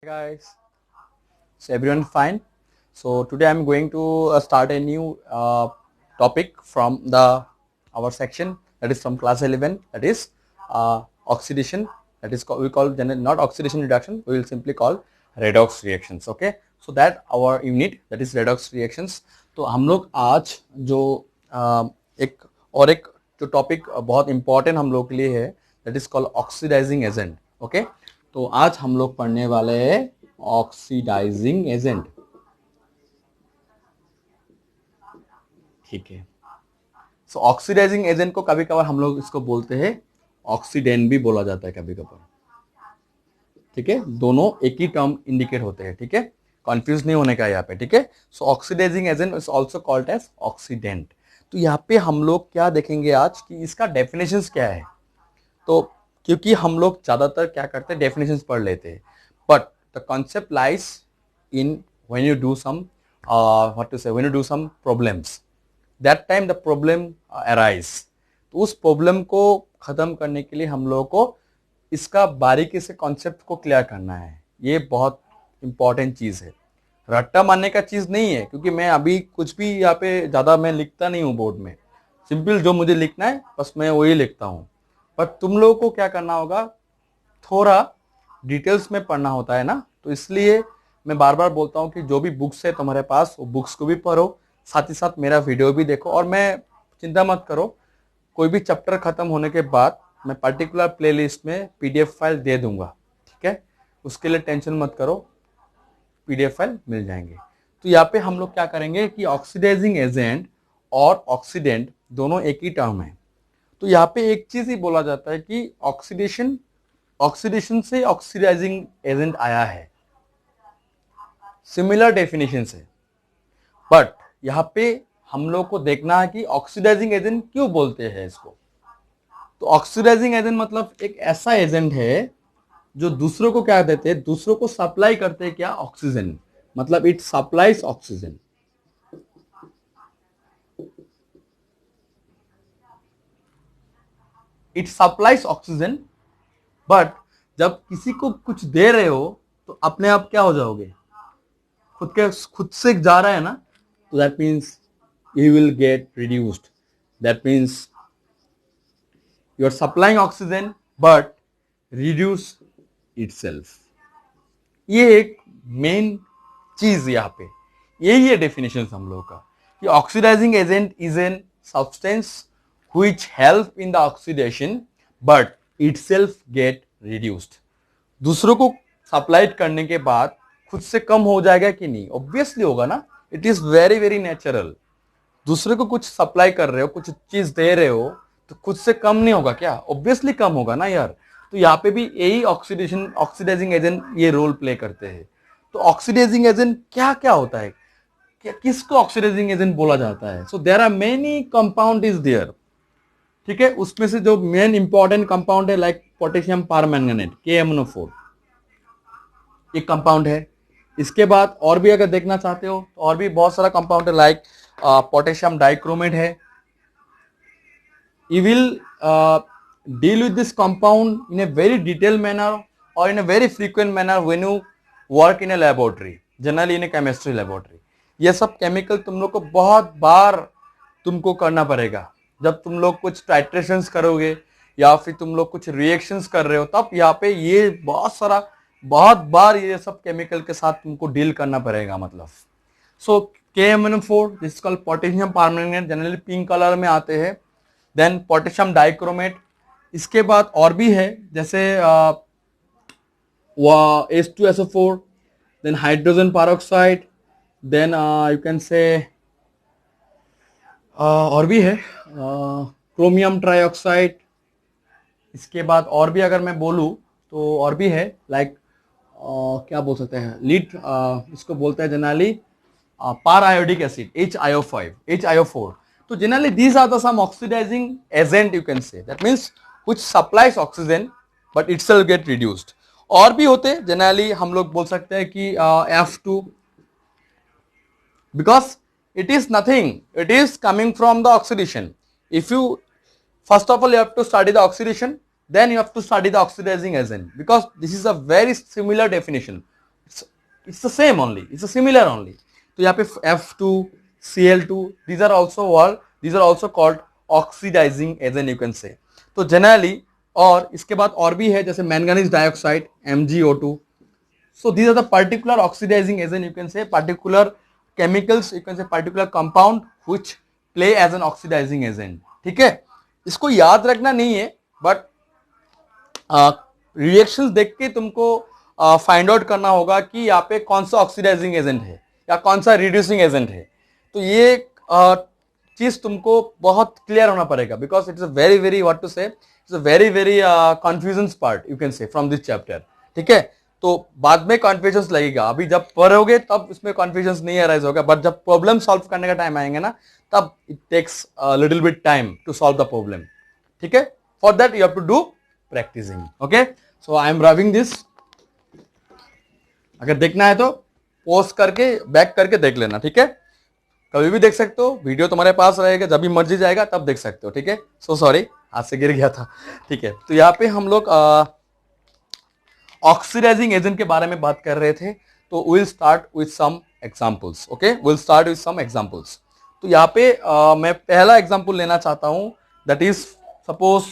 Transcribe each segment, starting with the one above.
Guys, so everyone fine. So today I'm going to start a new topic from the our section, that is from class 11, that is oxidation, that is we call not oxidation reduction, we will simply call redox reactions. Okay, so that our unit, that is redox reactions. तो हम लोग आज जो एक जो topic बहुत important हम लोग के लिए है, that is called oxidising agent. Okay, तो आज हम लोग पढ़ने वाले हैं ऑक्सीडाइजिंग एजेंट. ठीक है, सो ऑक्सीडाइजिंग एजेंट को कभी कभार हम लोग इसको बोलते हैं ऑक्सीडेंट भी बोला जाता है कभी कभार. ठीक है, दोनों एक ही टर्म इंडिकेट होते हैं. ठीक है, कंफ्यूज नहीं होने का यहाँ पे. ठीक है, so oxidising agent is also called as oxidant. तो यहाँ पे हम लोग क्या देखेंगे आज कि इसका डेफिनेशंस क्या है. तो क्योंकि हम लोग ज्यादातर क्या करते हैं, डेफिनेशंस पढ़ लेते हैं, but the concept lies in when you do some what to say when you do some problems, that time the problem arise. तो उस प्रॉब्लम को खत्म करने के लिए हम लोगों को इसका बारीकी से कॉन्सेप्ट को क्लियर करना है. ये बहुत इंपॉर्टेंट चीज है, रट्टा मारने का चीज नहीं है. क्योंकि मैं अभी कुछ भी यहाँ पे ज्यादा मैं लिखता नहीं हूँ बोर्ड में, सिंपल जो मुझे लिखना है बस मैं वही लिखता हूँ. पर तुम लोगों को क्या करना होगा, थोड़ा डिटेल्स में पढ़ना होता है ना. तो इसलिए मैं बार बार बोलता हूँ कि जो भी बुक्स है तुम्हारे पास, वो बुक्स को भी पढ़ो, साथ ही साथ मेरा वीडियो भी देखो. और मैं चिंता मत करो, कोई भी चैप्टर खत्म होने के बाद मैं पर्टिकुलर प्लेलिस्ट में पीडीएफ फाइल दे दूंगा. ठीक है, उसके लिए टेंशन मत करो, पीडीएफ फाइल मिल जाएंगे. तो यहाँ पे हम लोग क्या करेंगे कि ऑक्सीडाइजिंग एजेंट और ऑक्सीडेंट दोनों एक ही टर्म है. तो यहाँ पे एक चीज ही बोला जाता है कि ऑक्सीडेशन से ऑक्सीडाइजिंग एजेंट आया है, सिमिलर डेफिनेशन से. बट यहाँ पे हम लोग को देखना है कि ऑक्सीडाइजिंग एजेंट क्यों बोलते हैं इसको. तो ऑक्सीडाइजिंग एजेंट मतलब एक ऐसा एजेंट है जो दूसरों को क्या देते हैं, दूसरों को सप्लाई करते हैं क्या, ऑक्सीजन. मतलब it supplies oxygen. It supplies oxygen. But जब किसी को कुछ दे रहे हो तो अपने आप क्या हो जाओगे, खुद से जा रहा है ना, तो that means you will get reduced. That means you are supplying oxygen but reduce itself. ये एक मेन चीज यहाँ पे, यही है डेफिनेशन हम लोग का, कि oxidising agent is an substance which help in the oxidation but itself get reduced. दूसरों को सप्लाइड करने के बाद खुद से कम हो जाएगा कि नहीं, ऑब्वियसली होगा ना. It is very very natural. दूसरे को कुछ सप्लाई कर रहे हो, कुछ चीज दे रहे हो, तो खुद से कम नहीं होगा क्या, ऑब्वियसली कम होगा ना यार. तो यहाँ पे भी यही ऑक्सीडाइजिंग एजेंट ये रोल प्ले करते हैं. तो ऑक्सीडाइजिंग एजेंट क्या क्या होता है, किसको ऑक्सीडाइजिंग एजेंट बोला जाता है. So there are many compound is there. ठीक है, उसमें से जो मेन इंपॉर्टेंट कंपाउंड है लाइक पोटेशियम परमैंगनेट KMnO4, एक कंपाउंड है. इसके बाद और भी अगर देखना चाहते हो तो और भी बहुत सारा कंपाउंड है लाइक पोटेशियम डाइक्रोमेट है. You will deal with this compound in a very detail manner और in a very frequent manner when you work in a laboratory, generally in a chemistry laboratory. ये सब chemical तुम लोग को बहुत बार तुमको करना पड़ेगा. जब तुम लोग कुछ टाइट्रेशंस करोगे या फिर तुम लोग कुछ रिएक्शंस कर रहे हो, तब यहाँ पे ये बहुत बार ये सब केमिकल के साथ तुमको डील करना पड़ेगा. मतलब so KMnO4 this is called potassium permanganate, generally pink colour में आते हैं. Then potassium dichromate. इसके बाद और भी है जैसे H2SO4, then hydrogen peroxide, then you can say और भी है क्रोमियम ट्राइऑक्साइड. इसके बाद और भी अगर मैं बोलूँ तो और भी है लाइक क्या बोल सकते हैं, लीड इसको बोलते हैं जनरली पार आयोडिक एसिड HiO4. तो generally these are the some oxidizing agent you can say, that means which supplies oxygen but itself get reduced. और भी होते हैं जनरली हम लोग बोल सकते हैं कि F2, because it is nothing, it is coming from the oxidation. If you first of all you have to study the oxidation, then you have to study the oxidizing agent, because this is a very similar definition. It's the same only, it's similar only. तो यहाँ पे F2Cl2 these are also called oxidising agent, you can say. तो generally, और इसके बाद और भी है जैसे manganese dioxide MgO2। So these are the particular oxidizing agent, you can say particular chemicals, you can say particular compound which play as an oxidizing agent। ठीक है, इसको याद रखना नहीं है, बट रिएक्शंस देख के तुमको फाइंड आउट करना होगा कि यहाँ पे कौन सा ऑक्सीडाइजिंग एजेंट है या कौन सा रिड्यूसिंग एजेंट है। तो ये चीज तुमको बहुत क्लियर होना पड़ेगा, because it's a very very what to say, it's a very very confusion part, you can say, from this chapter. ठीक है, तो बाद में कॉन्फ्यूजन लगेगा, अभी जब पढ़ोगे तब इसमें कॉन्फ्यूजन नहीं अराइज होगा, बट जब प्रॉब्लम सॉल्व करने का टाइम आएंगे ना, तब it takes little bit time to solve the problem. ठीक है, for that you have to do practicing. Okay, so I am raving this. अगर देखना है तो पॉज करके बैक करके देख लेना। ठीक है, कभी भी देख सकते हो, वीडियो तुम्हारे पास रहेगा, जब भी मर्जी जाएगा तब देख सकते हो। ठीक है, सो सॉरी, हाथ से गिर गया था। ठीक है, तो यहाँ पे हम लोग ऑक्सीडाइजिंग एजेंट के बारे में बात कर रहे थे। तो will start with some examples. Okay, will start with some examples. तो यहाँ पे मैं पहला एग्जांपल लेना चाहता हूं, दैट इज सपोज,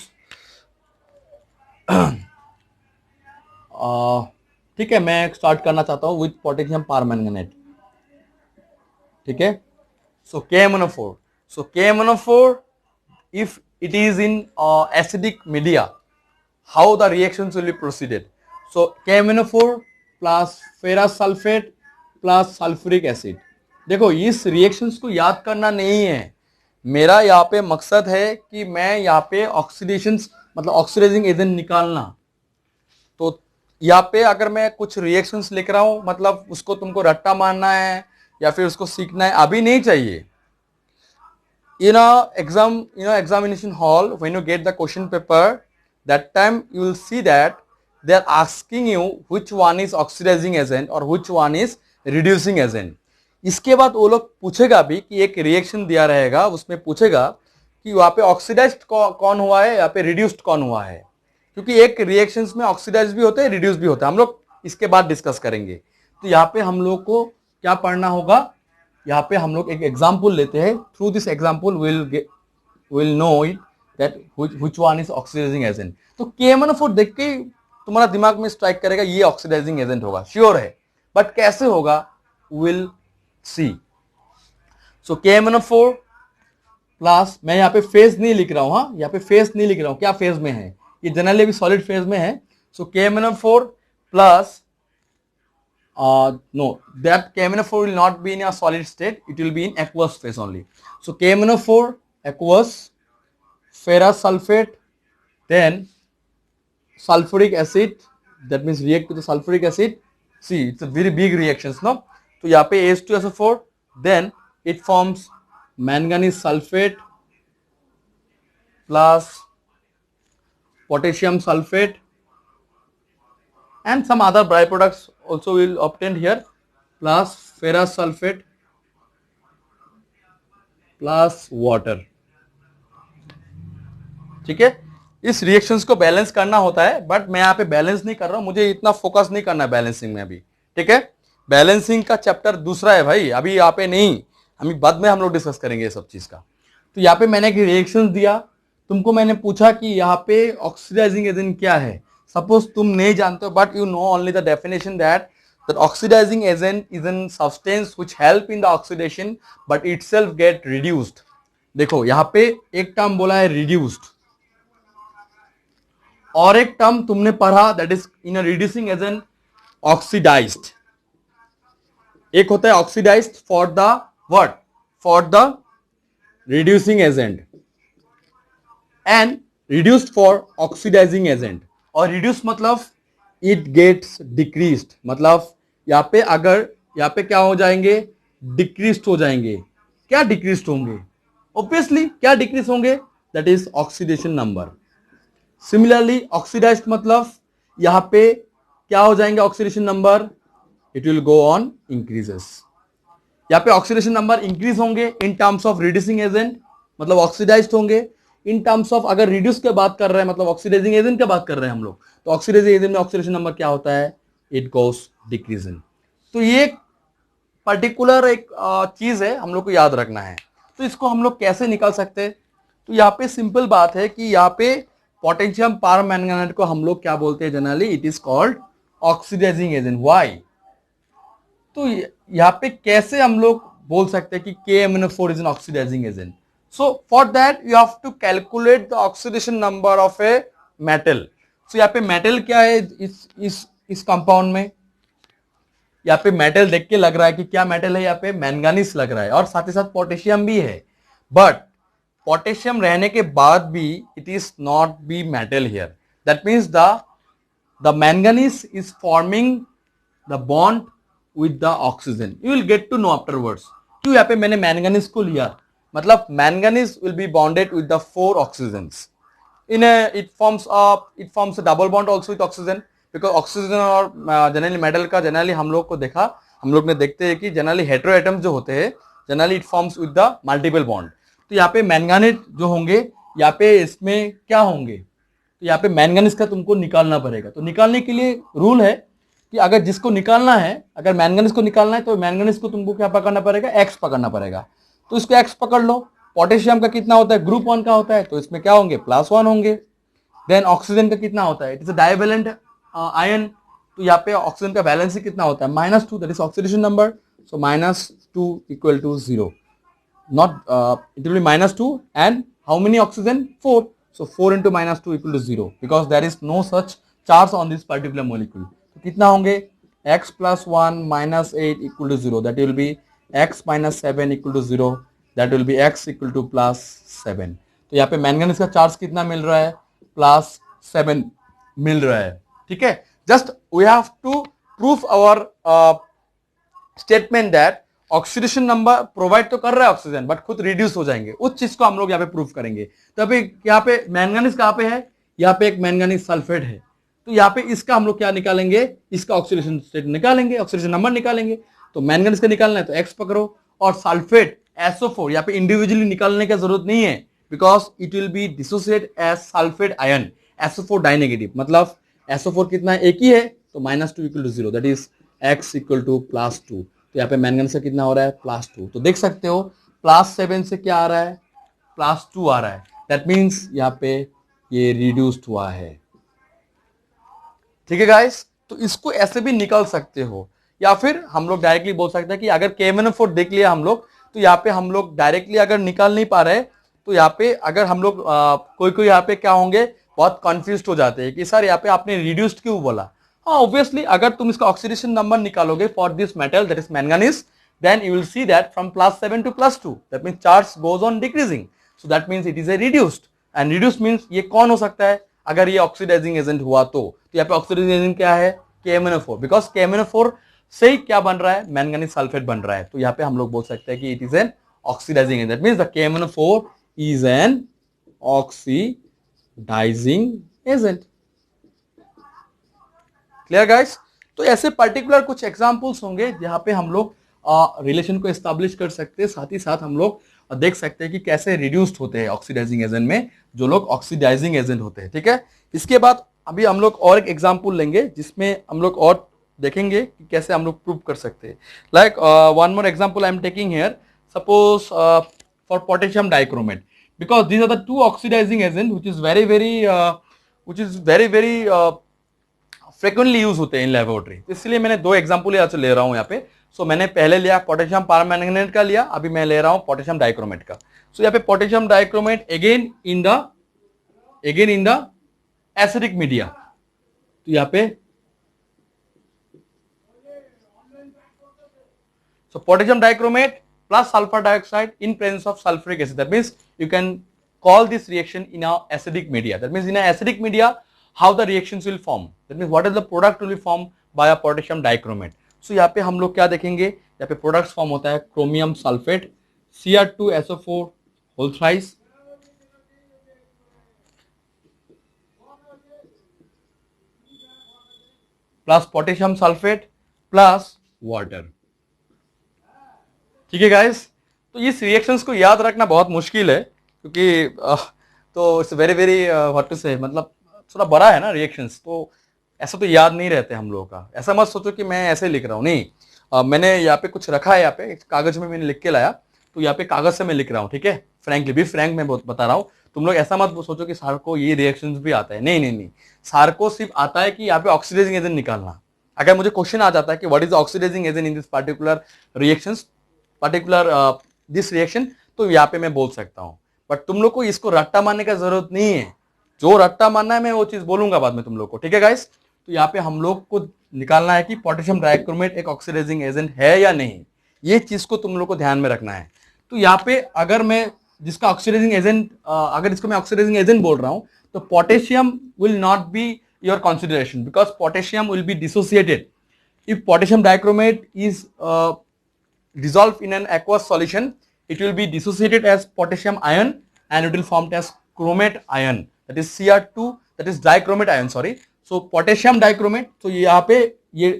ठीक है, मैं स्टार्ट करना चाहता हूं विथ पोटेशियम परमैंगनेट। ठीक है, सो KMnO4, so KMnO4 if it is in acidic media, how the reactions will be proceeded? So KMnO4 plus ferrous sulfate plus sulfuric acid। देखो, इस रिएक्शंस को याद करना नहीं है, मेरा यहाँ पे मकसद है कि मैं यहाँ पे ऑक्सीडेशन मतलब ऑक्सीडाइजिंग एजेंट निकालना। तो यहाँ पे अगर मैं कुछ रिएक्शंस लिख रहा हूं, मतलब उसको तुमको रट्टा मारना है या फिर उसको सीखना है, अभी नहीं चाहिए। In a examination hall, when you get the question paper, that time you will see that they are asking you which one is oxidizing agent और which one is reducing agent। इसके बाद वो लोग पूछेगा भी कि एक रिएक्शन दिया रहेगा, उसमें पूछेगा कि वहाँ पे ऑक्सीडाइज्ड कौन हुआ है, यहाँ पे रिड्यूस्ड कौन हुआ है, क्योंकि एक रिएक्शंस में ऑक्सीडाइज भी होते हैं, रिड्यूस भी होता है। हम लोग इसके बाद डिस्कस करेंगे। तो यहाँ पे हम लोग को क्या पढ़ना होगा, यहाँ पे हम लोग एक एग्जाम्पल लेते हैं। Through this example will know it that which one is oxidizing agent. तो KMnO4 देख के तुम्हारा दिमाग में स्ट्राइक करेगा ये ऑक्सीडाइजिंग एजेंट होगा, श्योर है, बट कैसे होगा will see. So KMnO4 plus, मैं यहाँ पे फेज नहीं लिख रहा हूं, हाँ, यहाँ पे फेज नहीं लिख रहा हूं, क्या फेज में है, ये जनरली भी सॉलिड फेज में है। सो KMnO4 plus no, that KMnO4 will not be in a solid state, it will be in aqueous phase only. So KMnO4 aqueous, ferrous sulfate, then sulfuric acid, that means react with the sulfuric acid. See, it's a very big reactions, no? तो यहाँ पे H2SO4, then it forms manganese sulfate plus potassium sulfate and some other byproducts also will obtained here, plus ferrous sulfate plus water। ठीक है, इस reactions को balance करना होता है, बट मैं यहाँ पे बैलेंस नहीं कर रहा हूं, मुझे इतना फोकस नहीं करना है बैलेंसिंग में अभी। ठीक है, बैलेंसिंग का चैप्टर दूसरा है भाई, अभी यहाँ पे नहीं, हम बाद में हम लोग डिस्कस करेंगे ये सब चीज का। तो यहाँ पे मैंने एक रिएक्शन दिया, तुमको मैंने पूछा कि यहाँ पे ऑक्सीडाइजिंग एजेंट क्या है। सपोज तुम नहीं जानते हो, but you know only the definition that oxidizing agent is an substance which help in the oxidation but itself get reduced. देखो, यहाँ पे एक टर्म बोला है रिड्यूस्ड, और एक टर्म तुमने पढ़ा that is in a reducing agent oxidized. एक होता है oxidized for the what, for the reducing agent, and reduced for oxidizing agent. और रिड्यूस मतलब इट गेट्स डिक्रीज्ड, मतलब यहाँ पे अगर यहाँ पे क्या हो जाएंगे, डिक्रीज्ड हो जाएंगे। क्या डिक्रीज्ड होंगे, ऑब्वियसली क्या डिक्रीज होंगे, that is oxidation number. Similarly oxidized मतलब यहाँ पे क्या हो जाएंगे, oxidation number, it will go on increases. यहाँ पे ऑक्सीडेशन नंबर इंक्रीज होंगे in terms of reducing agent, मतलब ऑक्सीडाइज्ड होंगे। इन टर्म्स ऑफ अगर रिड्यूस के बात कर रहे हैं, मतलब ऑक्सीडाइजिंग एजेंट की बात कर रहे हैं हम लोग, तो ऑक्सीडाइजिंग एजेंट में ऑक्सीडेशन नंबर क्या होता है, इट गोस डिक्रीजिंग। तो ये पर्टिकुलर एक चीज है, हम लोग को याद रखना है। तो इसको हम लोग कैसे निकाल सकते हैं? तो यहाँ पे सिंपल बात है कि यहाँ पे पोटेशियम परमैंगनेट को हम लोग क्या बोलते हैं generally? It is called oxidising agent. Why? तो यहाँ पे कैसे हम लोग बोल सकते हैं कि KMnO4 is an oxidising agent? So for that you have to calculate the oxidation number of a metal. So यहाँ पे मेटल क्या है इस कंपाउंड में? यहाँ पे मेटल देख के लग रहा है कि क्या मेटल है? यहाँ पे मैंगानीज लग रहा है और साथ ही साथ पोटेशियम भी है। बट पोटेशियम रहने के बाद भी it is not be metal here. That means the manganese is forming the bond with the oxygen. You will get to know afterwards क्यों यहाँ पे मैंने मैंगानीज को लिया। मतलब manganese will be bonded with the 4 oxygens. it forms a double bond also with oxygen, because oxygen और generally metal का generally हम लोग ने देखते हैं कि जनरली हेटेरो एटम्स जो होते हैं generally it forms with the multiple bond. तो यहाँ पे मैंगानेट जो होंगे यहाँ पे इसमें क्या होंगे? तो यहाँ पे मैंगानीज का तुमको निकालना पड़ेगा। तो निकालने के लिए रूल है कि अगर जिसको निकालना है, अगर मैंगानीज को निकालना है तो मैंगानीज को तुमको क्या पकड़ना पड़ेगा? एक्स पकड़ना पड़ेगा। तो इसको एक्स पकड़ लो। पोटेशियम का कितना होता है? ग्रुप 1 का होता है, तो इसमें क्या होंगे? +1 होंगे। देन ऑक्सीजन का कितना होता है? It is a divalent ion, तो यहाँ पे ऑक्सीजन का वैलेंसी कितना होता है? -2, that is oxidation number. So -2 equal to 0, not it will be -2 and how many oxygen? 4। So 4 into -2 equal to 0, because there is no such charge on this particular molecule. तो कितना होंगे? x + 1 -8 equal to 0, that will be x - 7 equal to 0, that will be x equal to +7। तो यहाँ पे manganese का charge कितना मिल रहा है? +7 मिल रहा है। ठीक है, just we have to proof our statement that oxidation number provide तो कर रहा है ऑक्सीजन, बट खुद रिड्यूस हो जाएंगे। उस चीज को हम लोग यहाँ पे प्रूफ करेंगे। तो यहाँ पे मैंगनीज कहाँ पे है? यहाँ पे एक मैंगनीज सल्फेट है। तो यहाँ पे इसका हम लोग क्या निकालेंगे? इसका ऑक्सीडेशन स्टेट निकालेंगे, ऑक्सीडेशन नंबर निकालेंगे। तो मैंगनीज का निकालना है तो एक्स पकड़ो, और सल्फेट SO4 यहाँ पे इंडिविजुअली निकालने की जरूरत नहीं है, because it will be dissociate as sulphate ion SO4 dinegative. मतलब SO4 कितना है? एक ही है, तो -2 equal to 0, that is x equal to +2। तो यहाँ पे मैंगनीज से कितना हो रहा है? +2। तो देख सकते हो +7 से क्या आ रहा है? +2 आ रहा है। दैट मीन्स यहाँ पे ये रिड्यूस्ड हुआ है। ठीक है गाइस, तो इसको ऐसे भी निकाल सकते हो, या फिर हम लोग डायरेक्टली बोल सकते हैं कि अगर KMnO4 देख लिया हम लोग, तो यहाँ पे हम लोग डायरेक्टली अगर निकाल नहीं पा रहे, तो यहाँ पे अगर हम लोग कोई यहाँ पे क्या होंगे? बहुत कंफ्यूज हो जाते हैं कि सर यहाँ पे आपने रिड्यूस्ड क्यों बोला। हाँ, ऑब्वियसली अगर तुम इसका ऑक्सीडेशन नंबर निकालोगे for this metal that is manganese, then you will see that from +7 to +2, that means charge goes on decreasing, so that means it is a reduced, and reduced means ये कौन हो सकता है? अगर ये oxidising agent हुआ तो यहाँ पे ऑक्सीडाइजिंग एजेंट क्या है? KMnO4, बिकॉज KMnO4 से ही क्या बन रहा है? मैंगनीज सल्फेट बन रहा है। तो यहाँ पे हम लोग बोल सकते हैं कि it is an oxidising agent, means the KMnO4 is an oxidising agent. Clear guys? तो ऐसे पर्टिकुलर कुछ एग्जांपल्स होंगे जहां पे हम लोग रिलेशन को एस्टैब्लिश कर सकते हैं। साथ ही साथ हम लोग देख सकते हैं कि कैसे रिड्यूस्ड होते हैं ऑक्सीडाइजिंग एजेंट में जो लोग ऑक्सीडाइजिंग एजेंट होते हैं। ठीक है, इसके बाद अभी हम लोग और एक एग्जांपल लेंगे जिसमें हम लोग और देखेंगे कि कैसे हम लोग प्रूव कर सकते हैं। Like one more example I am taking here, suppose for potassium dichromate, because these are the 2 oxidizing agent which is very very frequently use होते हैं इन लेबोरेटरी। इसलिए मैंने 2 एग्जांपल यहाँ से ले रहा हूं यहाँ पे। सो मैंने पहले लिया पोटेशियम परमैंगनेट का लिया, अभी मैं ले रहा हूं पोटेशियम डाइक्रोमेट का। सो यहाँ पे potassium dichromate again in the acidic media. तो यहाँ पे so potassium dichromate plus sulfur dioxide in presence of sulfuric acid, that means you can call this reaction in a acidic media. That means in a acidic media how the reactions will form, that means what is the product will be formed by a potassium dichromate. So यहाँ पे हम लोग क्या देखेंगे? यहाँ पे products form होता है chromium sulphate Cr2SO4 whole thrice plus potassium sulphate plus water. ठीक है गाइस, तो इस रिएक्शंस को याद रखना बहुत मुश्किल है क्योंकि तो it's very very what to say, मतलब थोड़ा बड़ा है ना रिएक्शंस, तो ऐसा तो याद नहीं रहते हम लोगों का। ऐसा मत सोचो कि मैं ऐसे लिख रहा हूँ, नहीं, मैंने यहाँ पे कुछ रखा है, यहाँ पे कागज में मैंने लिख के लाया, तो यहाँ पे कागज से मैं लिख रहा हूँ, ठीक है। फ्रैंकली भी फ्रैंक मैं बता रहा हूँ, तुम लोग ऐसा मत सोचो कि सार को ये रिएक्शंस भी आता है, नहीं नहीं नहीं, सार को सिर्फ आता है कि यहाँ पे ऑक्सीडाइजिंग एजेंट निकालना। अगर मुझे क्वेश्चन आ जाता है कि what is oxidizing agent in this particular reactions, particular this reaction, तो यहाँ पे मैं बोल सकता हूँ। बट तुम लोग को इसको रट्टा मारने का जरूरत नहीं है, जो रट्टा मारना है मैं वो चीज बोलूंगा बाद में तुम लोग को, ठीक है गाइस। तो यहाँ पे हम लोग को निकालना है कि पोटेशियम डाइक्रोमेट एक ऑक्सीडाइजिंग एजेंट है या नहीं, ये चीज को तुम लोग को ध्यान में रखना है। तो यहाँ पे अगर मैं जिसका ऑक्सीडाइजिंग एजेंट, अगर इसको मैं ऑक्सीडाइजिंग एजेंट बोल रहा हूं, तो potassium will not be your consideration because potassium will be dissociated. If potassium dichromate is dissolved in an aqueous solution, it will be dissociated as potassium ion and it will formed as chromate ion, that is Cr2, that is dichromate ion, sorry. So potassium dichromate, so यहाँ पे ये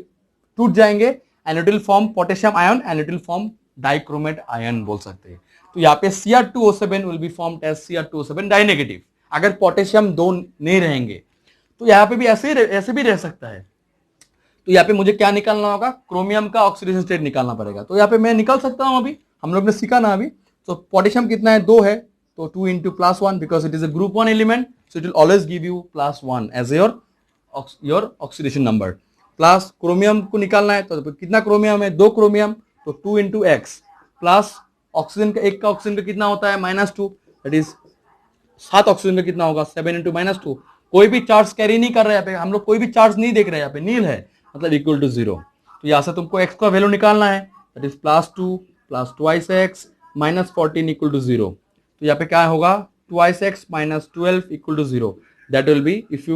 टूट जाएंगे and it will form potassium ion and it will form dichromate ion बोल सकते हैं। तो यहाँ पे Cr2O7 will be formed as Cr2O7 डाइनेगेटिव, अगर पोटेशियम दो नहीं रहेंगे। तो यहाँ पे भी ऐसे भी रह सकता है। तो यहाँ पे मुझे क्या निकालना होगा, क्रोमियम का ऑक्सीडेशन स्टेट निकालना पड़ेगा। तो यहाँ पे मैं निकाल सकता हूँ, अभी हम लोग ने सीखा ना अभी। तो पोटेशियम कितना है, 2 है, तो 2 into +1 because it is a group 1 element, so it will always give you +1 as your oxidation number. Plus chromium को निकालना है, तो कितना क्रोमियम है, 2 क्रोमियम, तो 2 into x प्लस ऑक्सीजन का, एक का ऑक्सीजन का कितना होता है -2, दैट इज 7 ऑक्सीजन का कितना होगा, 7 into -2। कोई भी चार्ज कैरी नहीं कर रहे हैं यहाँ पे, हम लोग कोई भी चार्ज नहीं देख रहे हैं यहाँ पे, नील है, मतलब इक्वल टू 0। तो यहाँ से तुमको x का वैल्यू निकालना है, that is +2 plus twice x -14 equal to 0। तो यहाँ पे क्या होगा, twice x -12 equal to 0। That will be if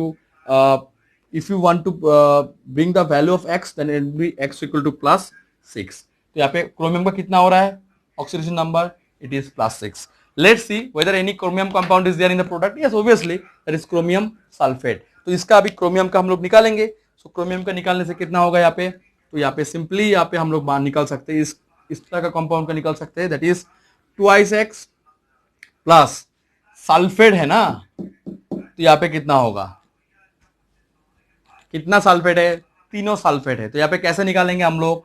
you want to bring the value of x, then it will be x equal to +6। तो यहाँ पे क्रोमियम का कितना हो रहा है oxidation number, it is +6। Let's see whether any chromium compound is there in the product. Yes, obviously that is chromium sulfate. तो इसका अभी क्रोमियम का हम लोग निकालेंगे। सो क्रोमियम का निकालने से कितना होगा यहाँ पे, तो यहाँ पे सिंपली यहाँ पे हम लोग बाहर निकाल सकते हैं, इस तरह का कंपाउंड का निकाल सकते हैं, that is 2x plus sulphate है ना, तो यहाँ पे कितना होगा, कितना सल्फेट है, तीनों सल्फेट है। तो यहाँ पे कैसे निकालेंगे हम लोग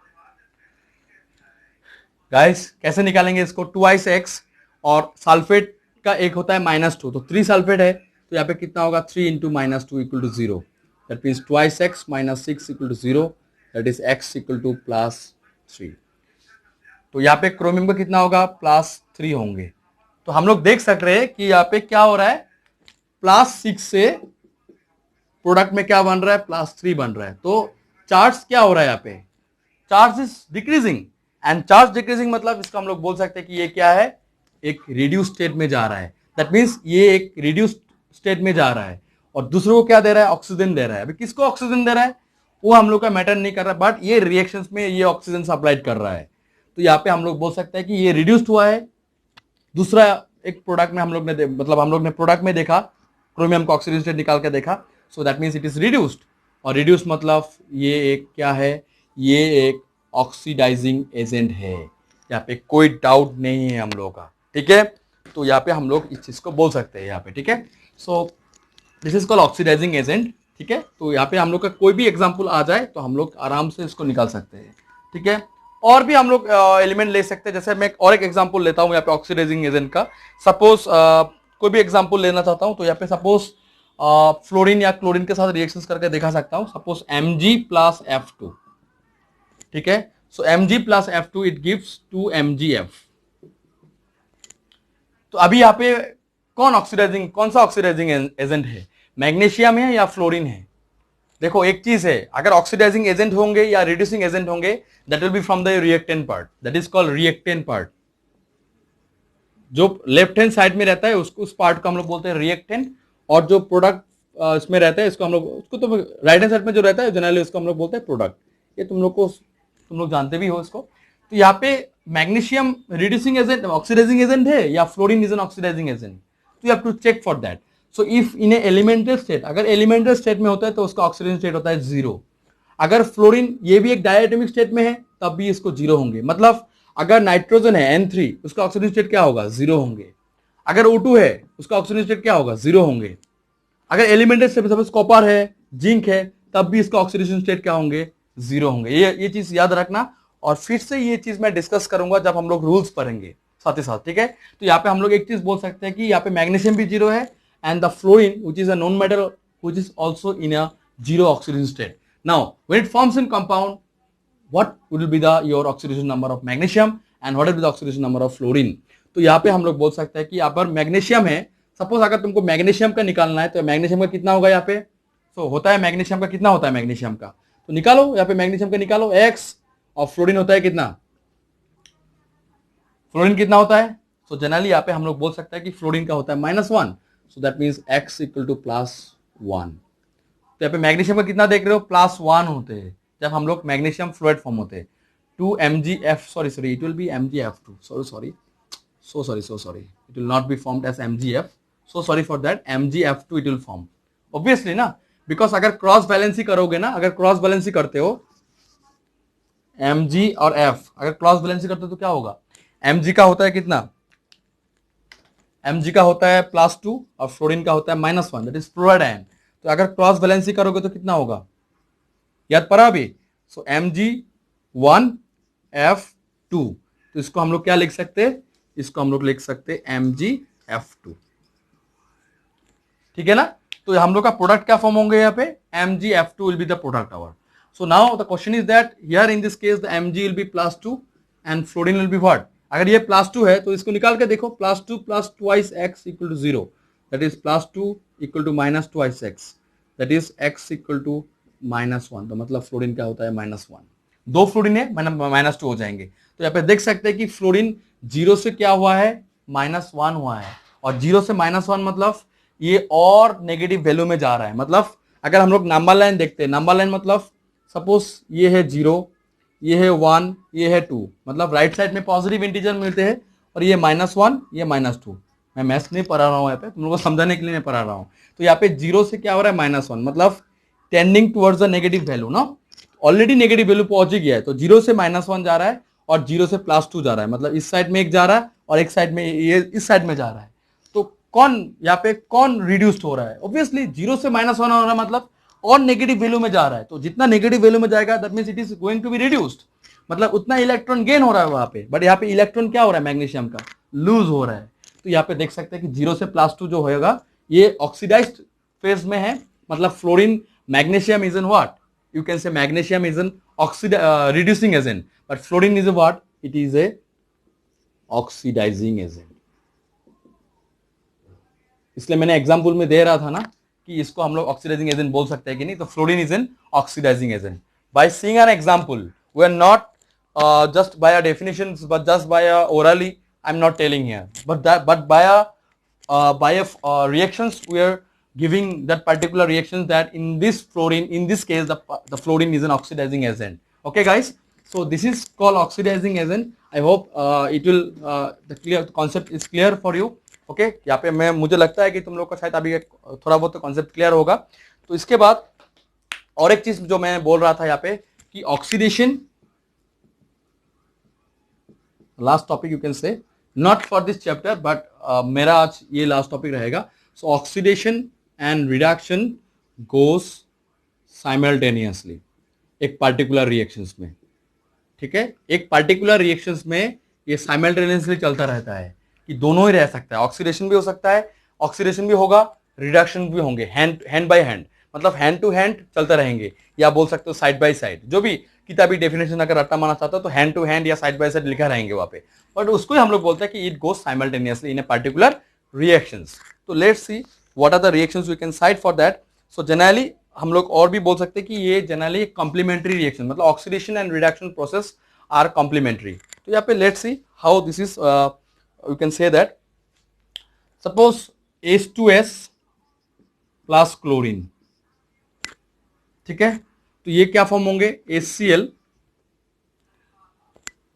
गाइस, कैसे निकालेंगे इसको, 2x और सल्फेट का एक होता है -2, तो 3 सल्फेट है, तो यहाँ पे कितना होगा, 3 into -2 equal to 0, that means twice x -6 equal to 0, that is x equal to +3। तो यहाँ पे क्रोमियम का कितना होगा, +3 होंगे। तो हम लोग देख सक रहे हैं कि यहाँ पे क्या हो रहा है, +6 से प्रोडक्ट में क्या बन रहा है, +3 बन रहा है। तो चार्ज क्या हो रहा है यहाँ पे, charge is decreasing, and charge decreasing मतलब इसका हम लोग बोल सकते हैं कि ये क्या है, एक रिड्यूस स्टेट में जा रहा है। दैट मीन्स ये एक रिड्यूस स्टेट में जा रहा है और दूसरों को क्या दे रहा है, ऑक्सीजन दे रहा है। अभी किसको ऑक्सीजन दे रहा है वो हम लोग का मैटर नहीं कर रहा, बट ये रिएक्शंस में ये ऑक्सीजन सप्लाइड कर रहा है। तो यहाँ पे हम लोग बोल सकते हैं कि ये रिड्यूस्ड हुआ है। दूसरा एक प्रोडक्ट में हम लोग ने मतलब हम लोग ने प्रोडक्ट में देखा क्रोमियम का ऑक्सीजन स्टेट निकाल के देखा, सो that means it is reduced. और रिड्यूस मतलब ये एक क्या है, ये एक ऑक्सीडाइजिंग एजेंट है, यहाँ पे कोई डाउट नहीं है हम लोगों का, ठीक है। तो यहाँ पे हम लोग इस चीज को बोल सकते हैं यहाँ पे, ठीक है। So this is called oxidising agent, ठीक है। तो यहाँ पे हम लोग का कोई भी एग्जांपल आ जाए तो हम लोग आराम से इसको निकाल सकते हैं, ठीक है। और भी हम लोग एलिमेंट ले सकते हैं, जैसे मैं और एक एग्जांपल लेता हूँ यहाँ पे ऑक्सीडाइजिंग एजेंट का। सपोज कोई भी एग्जांपल लेना चाहता हूँ, तो यहाँ पे सपोज फ्लोरीन या क्लोरीन के साथ रिएक्शंस करके दिखा सकता हूँ। सपोज Mg + F2, ठीक है। सो Mg + F2 it gives 2MgF। तो अभी यहाँ पे कौन सा ऑक्सीडाइजिंग एजेंट है, मैग्नीशियम है या फ्लोरीन है। देखो एक चीज है, अगर ऑक्सीडाइजिंग एजेंट होंगे या रिड्यूसिंग एजेंट होंगे, that will B from the reactant part, that is called reactant part. जो लेफ्ट हैंड साइड में रहता है उसको, उस पार्ट को हम लोग बोलते हैं रिएक्टेंट, और जो प्रोडक्ट इसमें रहता है इसको हम लोग, उसको तो राइट हैंड साइड में जो रहता है जनरली उसको हम लोग बोलते हैं प्रोडक्ट। ये तुम लोग जानते भी हो इसको। तो यहाँ पे magnesium reducing agent oxidising agent है या fluorine is an oxidising agent, तो you have to check for that. So if in a elemental state, अगर एलिमेंटल स्टेट में होता है तो उसका ऑक्सीडेशन स्टेट होता है 0। अगर फ्लोरीन ये भी एक डायटोमिक स्टेट में है तब भी इसको 0 होंगे। मतलब अगर नाइट्रोजन है N3, उसका ऑक्सीडेशन स्टेट क्या होगा, 0 होंगे। अगर O2 है उसका ऑक्सीडेशन स्टेट क्या होगा, 0 होंगे। अगर एलिमेंटल स्टेट में सपोज कॉपर है, जिंक है, तब भी इसका ऑक्सीडेशन स्टेट क्या होंगे, 0 होंगे। ये चीज याद रखना। और फिर से ये चीज मैं डिस्कस करूंगा जब हम लोग रूल्स पढ़ेंगे साथ ही साथ, ठीक है। तो यहाँ पे हम लोग एक चीज बोल सकते हैं कि यहाँ पे मैग्नीशियम भी जीरो है and the fluorine which is a non metal which is also in a zero oxidation state. Now when it forms in compound what will be the your oxidation number of magnesium and what will be the oxidation number of fluorine। तो यहाँ पे हम लोग बोल सकते हैं कि यहाँ पर मैग्नीशियम है, सपोज अगर तुमको मैग्नीशियम का निकालना है तो मैग्नीशियम का कितना होगा यहाँ पे, तो होता है मैग्नीशियम का कितना होता है मैग्नीशियम का, तो निकालो यहाँ पे मैग्नीशियम का निकालो x, और फ्लोरीन होता है कितना, फ्लोरीन कितना होता है, तो जनरली यहाँ पे हम लोग बोल सकते हैं कि फ्लोरीन का होता है -1, so that means x equal to +1। तो यहाँ पे मैग्नीशियम का कितना देख रहे हो, +1 होते हैं जब हम लोग मैग्नीशियम फ्लोराइड फॉर्म होते हैं, 2 mgf, sorry it will be mgf2, sorry it will not be formed as mgf, so sorry for that, mgf2 it will form obviously ना, बिकॉज अगर क्रॉस बैलेंसी करोगे ना, अगर क्रॉस बैलेंसी करते हो mg और f, अगर क्रॉस बैलेंसी करते हो तो क्या होगा, mg का होता है कितना, mg का होता है +2 और फ्लोरीन का होता है -1, दैट इज फ्लोराइड आयन। तो अगर क्रॉस बैलेंसी करोगे तो कितना होगा, याद पड़ा अभी, सो mg1f2, तो इसको हम लोग क्या लिख सकते हैं, इसको हम लोग लिख सकते हैं mgf2, ठीक है ना। तो हम लोग का प्रोडक्ट क्या फॉर्म होंगे यहाँ पे, mgf2 will be the product our. So now the question is that here in this case the mg will be +2 and fluorine will be what, अगर ये +2 है तो इसको निकाल के देखो, +2 + twice x equal to 0, that is +2 equal to -twice x, that is x equal to -1, तो मतलब फ्लोरीन क्या होता है -1, दो फ्लोरीन है -2 हो जाएंगे। तो यहाँ पे देख सकते हैं कि फ्लोरीन 0 से क्या हुआ है, -1 हुआ है, और 0 से -1 मतलब ये और नेगेटिव वैल्यू में जा रहा है। मतलब अगर हम लोग नंबर लाइन देखते हैं, नंबर लाइन मतलब सपोज ये है 0, ये है 1, ये है 2, मतलब राइट साइड में पॉजिटिव इंटीजर मिलते हैं, और ये -1, ये -2। मैं मैथ्स नहीं पढ़ा रहा हूँ यहाँ पे, तुम लोगों को समझाने के लिए मैं पढ़ा रहा हूँ। तो यहाँ पे 0 से क्या हो रहा है, -1, मतलब tending towards the negative value ना, ऑलरेडी नेगेटिव वैल्यू पहुंच ही गया है, तो 0 से -1 जा रहा है और 0 से +2 जा रहा है, मतलब इस साइड में एक जा रहा है और एक साइड में ये इस साइड में जा रहा है। तो कौन यहाँ पे कौन रिड्यूस्ड हो रहा है, ऑब्वियसली 0 से -1 हो रहा है, मतलब और नेगेटिव वैल्यू में जा रहा है, तो जितना नेगेटिव वैल्यू में जाएगा that means it is going to be reduced, मतलब उतना इलेक्ट्रॉन गेन हो रहा है वहां पे, बट यहाँ पे इलेक्ट्रॉन क्या हो रहा है मैग्नीशियम का, लूज हो रहा है। तो यहाँ पे देख सकते हैं कि 0 से +2 जो होगा ये ऑक्सीडाइज्ड फेज में है, मतलब fluorine magnesium is in what, you can say magnesium is an reducing agent, but fluorine is a what, it is a oxidizing agent। इसलिए मैंने एग्जांपल में दे रहा था ना कि इसको हम लोग ऑक्सीडाइजिंग एजेंट बोल सकते हैं कि नहीं, तो fluorine is an oxidising agent. By seeing an example, we are not just by a definitions, but just by a orally I'm not telling here, but by a reactions we are giving that particular reactions that in this fluorine, in this case the fluorine is an oxidizing agent। Okay guys, so this is called oxidizing agent। I hope it will the clear concept is clear for you। Okay, यहाँ पे मैं मुझे लगता है कि तुम लोग का शायद अभी थोड़ा बहुत तो कॉन्सेप्ट क्लियर होगा। तो इसके बाद और एक चीज जो मैं बोल रहा था यहाँ पे कि oxidation, last topic you can से, not for this chapter but मेरा आज ये लास्ट टॉपिक रहेगा। सो oxidation and reduction goes simultaneously एक पर्टिकुलर रिएक्शंस में, ठीक है, एक पर्टिकुलर रिएक्शंस में ये साइमल्टेनियसली चलता रहता है कि दोनों ही रह सकता है, ऑक्सीडेशन भी हो सकता है, ऑक्सीडेशन भी होगा, रिडक्शन भी होंगे, हैंड बाय हैंड, मतलब हैंड टू हैंड चलते रहेंगे, या बोल सकते हो साइड बाय साइड, जो भी किताबी डेफिनेशन अगर रट्टा मारना चाहता हो तो हैंड टू हैंड या साइड बाय साइड लिखा रहेंगे वहां पे, बट उसको ही हम लोग बोलते हैं कि it goes simultaneously in a particular reactions. तो let's see what are the reactions we can cite for that. So generally हम लोग और भी बोल सकते हैं कि ये जनरली कॉम्प्लीमेंट्री रिएक्शन, मतलब oxidation and reduction process are complementary. तो यहाँ पे let's see how this is, you can say that suppose H2S plus chlorine, ठीक है, तो ये क्या फॉर्म होंगे, HCl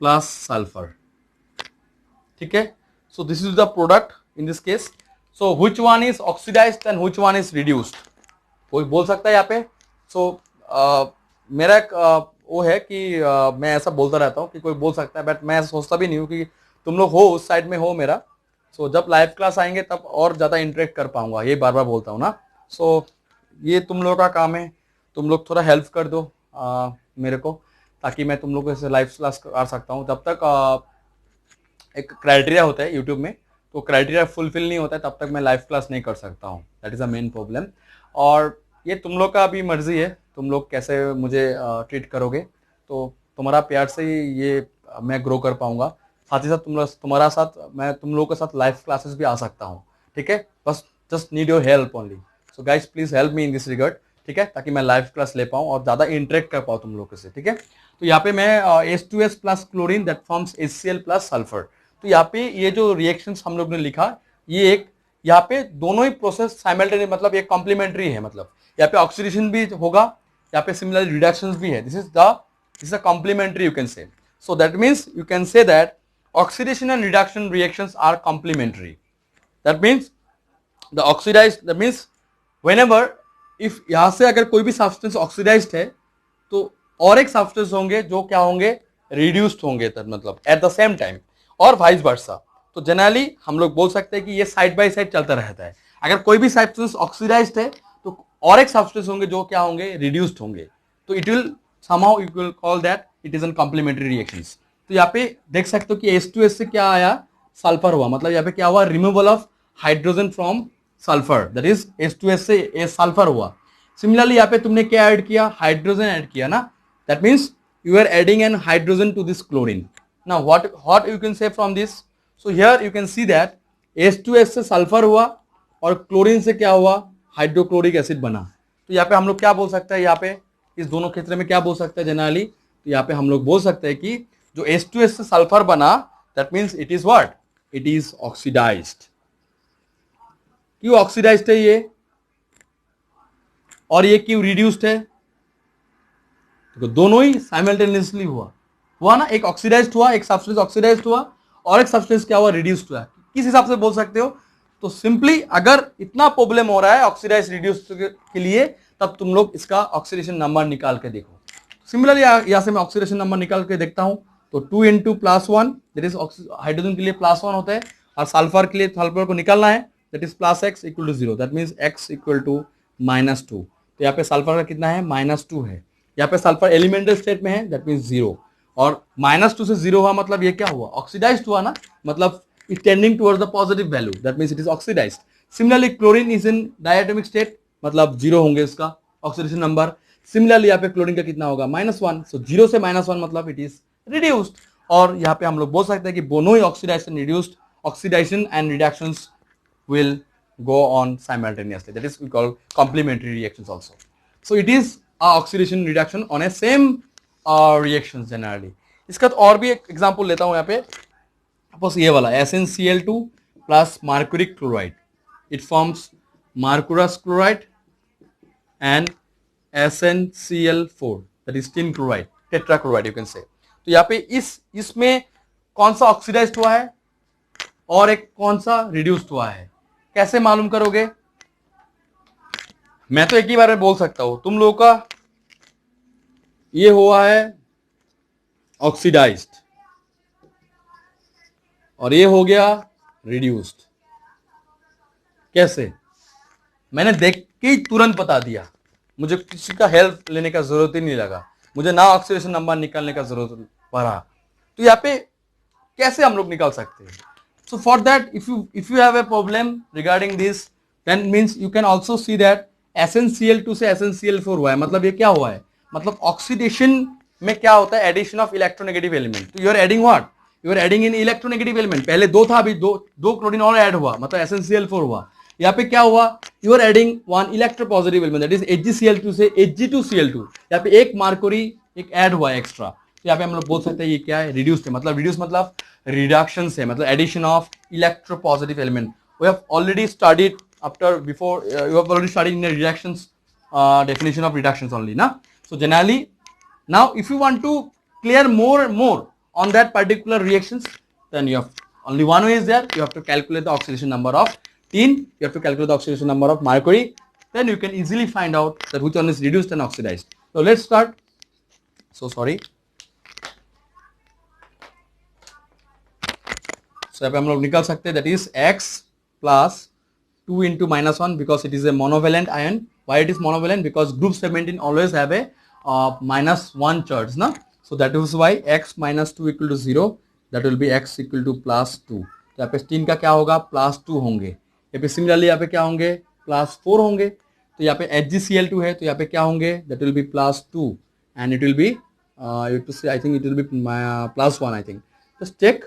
प्लस सल्फर, ठीक है। So this is the product in this case. So which one is oxidized and which one is reduced, कोई बोल सकता है यहाँ पे। सो मेरा एक वो है कि मैं ऐसा बोलता रहता हूँ कि कोई बोल सकता है, बट मैं सोचता भी नहीं हूँ कि तुम लोग हो उस साइड में हो मेरा। सो जब लाइव क्लास आएंगे तब और ज़्यादा इंटरेक्ट कर पाऊंगा, ये बार बार बोलता हूँ ना। सो ये तुम लोगों का काम है, तुम लोग थोड़ा हेल्प कर दो मेरे को। ताकि मैं तुम लोगों से लाइव क्लास कर सकता हूँ। जब तक एक क्राइटेरिया होता है यूट्यूब में, तो क्राइटेरिया फुलफिल नहीं होता है तब तक मैं लाइव क्लास नहीं कर सकता हूँ। That is a main problem. और ये तुम लोग का भी मर्जी है, तुम लोग कैसे मुझे ट्रीट करोगे। तो तुम्हारा प्यार से ही ये मैं ग्रो कर पाऊंगा। साथ ही साथ तुम्हारा साथ मैं तुम लोगों के साथ लाइव क्लासेस भी आ सकता हूँ। ठीक है, बस just need your help only. So guys please help me in this regard. ठीक है, ताकि मैं लाइव क्लास ले पाऊँ और ज़्यादा इंटरेक्ट कर पाऊँ तुम लोगों से। ठीक है, तो यहाँ पे मैं H2S plus chlorine that forms HCl plus sulphur. तो यहाँ पे ये जो रिएक्शंस हम लोग ने लिखा, ये एक यहाँ पे दोनों ही प्रोसेस साइमल्टेनियस, मतलब ये कॉम्प्लीमेंट्री है। मतलब यहाँ पे ऑक्सीडेशन भी होगा, यहाँ पे सिमिलर रिडक्शंस भी है। This is a complementary you can say. So that means you can say that oxidation and reduction reactions are complementary. That means the oxidize, that means whenever if यहां से अगर कोई भी सब्सटेंस ऑक्सीडाइज्ड है तो और एक सब्सटेंस होंगे जो क्या होंगे, रिड्यूस्ड होंगे, मतलब एट द सेम टाइम, और वाइस वर्सा। तो जनरली हम लोग बोल सकते हैं कि ये साइड बाय साइड चलता रहता है। अगर कोई भी सब्सटेंस ऑक्सीडाइज्ड है तो और एक सब्सटेंस होंगे जो क्या होंगे, रिड्यूस्ड होंगे। तो it will somehow you will call that it is an complementary reactions। तो यहाँ पे देख सकते हो कि H2S से क्या आया, सल्फर हुआ। मतलब यहाँ पे क्या हुआ, removal of hydrogen from sulphur, that is H2S से सल्फर हुआ। सिमिलरली यहाँ पे तुमने क्या ऐड किया, हाइड्रोजन ऐड किया ना, that means you are adding an hydrogen to this chlorine. Now what you can say from this, so here you can see that H2S से सल्फर हुआ और क्लोरीन से क्या हुआ, हाइड्रोक्लोरिक एसिड बना। तो यहाँ पे हम लोग क्या बोल सकते हैं, यहाँ पे इस दोनों क्षेत्र में क्या बोल सकते हैं जनरली, तो यहाँ पे हम लोग बोल सकते हैं कि जो H2S से सल्फर बना, that means it is what, it is oxidized. क्यों ऑक्सीडाइज्ड है ये, और ये क्यों रिड्यूस्ड है, तो दोनों ही साइमल्टेनियसली हुआ ना। एक ऑक्सीडाइज्ड हुआ, एक सब्सटेंस ऑक्सीडाइज्ड हुआ, और एक सब्सटेंस क्या हुआ, रिड्यूस्ड हुआ। किस हिसाब से बोल सकते हो, तो सिंपली अगर इतना प्रॉब्लम हो रहा है ऑक्सीडाइज रिड्यूस के लिए, तब तुम लोग इसका ऑक्सीडेशन नंबर निकाल के देखो। सिमिलरली यहाँ से मैं ऑक्सीडेशन नंबर निकाल के देखता हूं, तो 2 × +1 दैट इज हाइड्रोजन के लिए +1 होता है, और सल्फर के लिए सल्फर को निकालना है, that is +x = 0, that means x = -2। तो यहाँ पे सल्फर का कितना है, -2 है। यहाँ पे सल्फर एलिमेंटल स्टेट में है, दैट मीन्स 0, और -2 से 0 हुआ मतलब ये क्या हुआ, ऑक्सीडाइज्ड हुआ ना, मतलब it tending towards the positive value, that means it is oxidized। Similarly chlorine is in diatomic state, मतलब 0 होंगे इसका ऑक्सीडेशन नंबर। सिमिलरली यहाँ पे क्लोरीन का कितना होगा, -1, सो 0 से -1 मतलब इट इज रिड्यूस्ड। और यहाँ पे हम लोग बोल सकते हैं कि दोनों ही oxidisation reduced, oxidation and reductions will go on simultaneously, that is we call complementary reactions also। so it is a oxidation reduction on a same reactions generally। इसका तो और भी एक एग्जांपल लेता हूं यहाँ पे, सपोज ये वाला SnCl2 plus mercuric chloride, it forms mercurous chloride and SnCl4 that is tin chloride, tetrachloride you can say. तो यहाँ पे इसमें कौन सा ऑक्सीडाइज्ड हुआ है और एक कौन सा रिड्यूस्ड हुआ है, कैसे मालूम करोगे, मैं तो एक ही बार में बोल सकता हूं, तुम लोगों का ये हुआ है ऑक्सीडाइज्ड और ये हो गया रिड्यूस्ड। कैसे, मैंने देख के ही तुरंत बता दिया, मुझे किसी का हेल्प लेने का जरूरत ही नहीं लगा, मुझे ना ऑक्सीडेशन नंबर निकालने का जरूरत पड़ा। तो यहाँ पे कैसे हम लोग निकाल सकते हैं, so for that if you have a problem regarding this, then means you can also see that SnCl2 से SnCl4 हुआ है, मतलब ये क्या हुआ है, मतलब ऑक्सीडेशन में क्या होता है, एडिशन ऑफ इलेक्ट्रोनेगेटिव एलिमेंट। तो you are adding what, you are adding in electronegative element, पहले 2 था, अभी दो क्लोरीन और ऐड हुआ, मतलब SnCl4 हुआ। यहाँ पे क्या हुआ, you are adding 1 electropositive element that is Hgcl2 से Hg2Cl2, यहाँ पे एक मार्क्यूरी एक ऐड हुआ एक्स्ट्रा। तो यहाँ पे हम लोग बोल सकते हैं ये क्या है, रिड्यूस्ड है, मतलब रिड्यूस मतलब रिडक्शन है, मतलब addition of electropositive element. We have already studied after before, you have already studied in reductions definition of reductions only na। So generally now if you want to clear more on that particular reactions, then you have only one way is there, you have to calculate the oxidation number of tin, you have to calculate the oxidation number of mercury, then you can easily find out that which one is reduced and oxidized। So let's start, so sorry, so यहाँ पे हम लोग निकाल सकते हैं, that is x plus 2 × -1 because it is a monovalent ion। Why it is monovalent, because group 17 always have a -1 charge na, So that is why x minus 2 equal to 0, that will be x equal to plus 2. तो यहाँ पे 3 का क्या होगा, plus 2 होंगे. यहाँ पे similarly यहाँ पे क्या होंगे, प्लस 4 होंगे. तो यहाँ पे HgCl2 है, तो यहाँ पे क्या होंगे, that will be plus 2 and it will be you have to say, I think it will be plus 1, I think. Just check,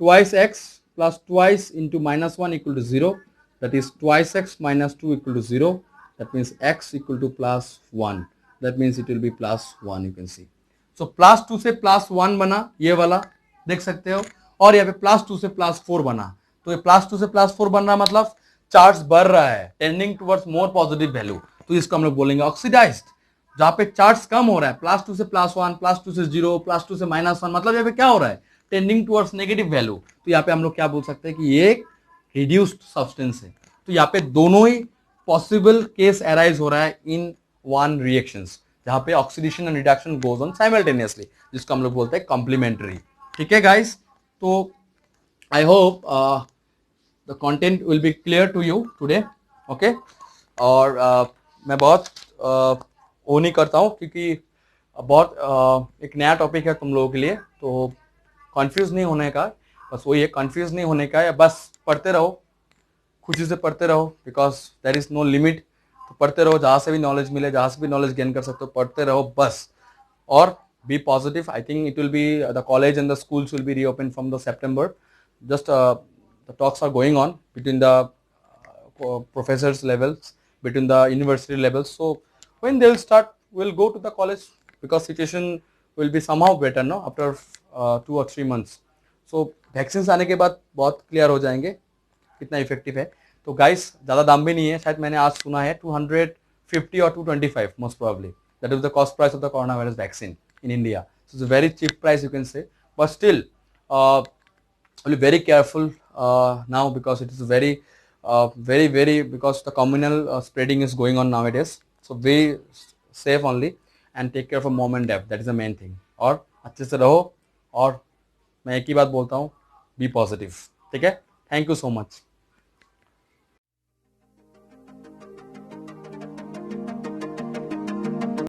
twice x plus twice into minus 1 equal to 0, that is twice x minus 2 equal to 0, that means x equal to plus 1, that means it will be plus 1, you can see. So plus 2 से plus 1 बना, ये वाला देख सकते हो, और यहाँ पे प्लस 2 से प्लस 4 बना. तो ये प्लस 2 से प्लस 4 बन रहा मतलब चार्ज बढ़ रहा है, tending towards more positive value. तो इसको हम लोग बोलेंगे ऑक्सीडाइज्ड. जहां पे चार्ज कम हो रहा है, प्लस 2 से प्लस 1, प्लस 2 से 0, प्लस 2 से माइनस 1, मतलब यहाँ पे क्या हो रहा है, टेंडिंग टुवर्ड्स नेगेटिव वैल्यू. तो यहाँ पे हम लोग क्या बोल सकते हैं कि ये एक रिड्यूस्ड सब्सटेंस है. तो यहाँ पे दोनों ही पॉसिबल केस अराइज हो रहा है इन वन रिएक्शंस, जहां पे oxidation and reduction goes on simultaneously, जिसको हम लोग बोलते हैं कॉम्प्लीमेंट्री. ठीक है गाइस, तो I hope the content will be clear to you today. Okay, और मैं बहुत वो नहीं करता हूँ क्योंकि बहुत एक नया टॉपिक है तुम लोगों के लिए, तो कंफ्यूज नहीं होने का, बस वही है, कंफ्यूज नहीं होने का है, बस पढ़ते रहो, खुशी से पढ़ते रहो, because there is no limit. तो पढ़ते रहो, जहाँ से भी नॉलेज मिले, जहाँ से भी नॉलेज गेन कर सकते हो, पढ़ते रहो बस. और be positive. I think it will be the college and the schools will be reopen from the September. Just the talks are going on between the professors levels, between the university levels. So when they will start, we'll go to the college because situation will be somehow better, no, after 2 or 3 months. So vaccines आने के बाद बहुत clear हो जाएंगे कितना effective है. तो guys ज़्यादा दाम भी नहीं है, शायद मैंने आज सुना है 250 or 225 most probably. That is the cost price of the coronavirus vaccine in India. So it's a very cheap price, you can say, but still be very careful now, because it is very because the communal spreading is going on nowadays. So be safe only and take care of mom and dad. That is the main thing. और अच्छे से रहो, और मैं एक ही बात बोलता हूँ, बी पॉजिटिव. ठीक है, थैंक यू सो मच.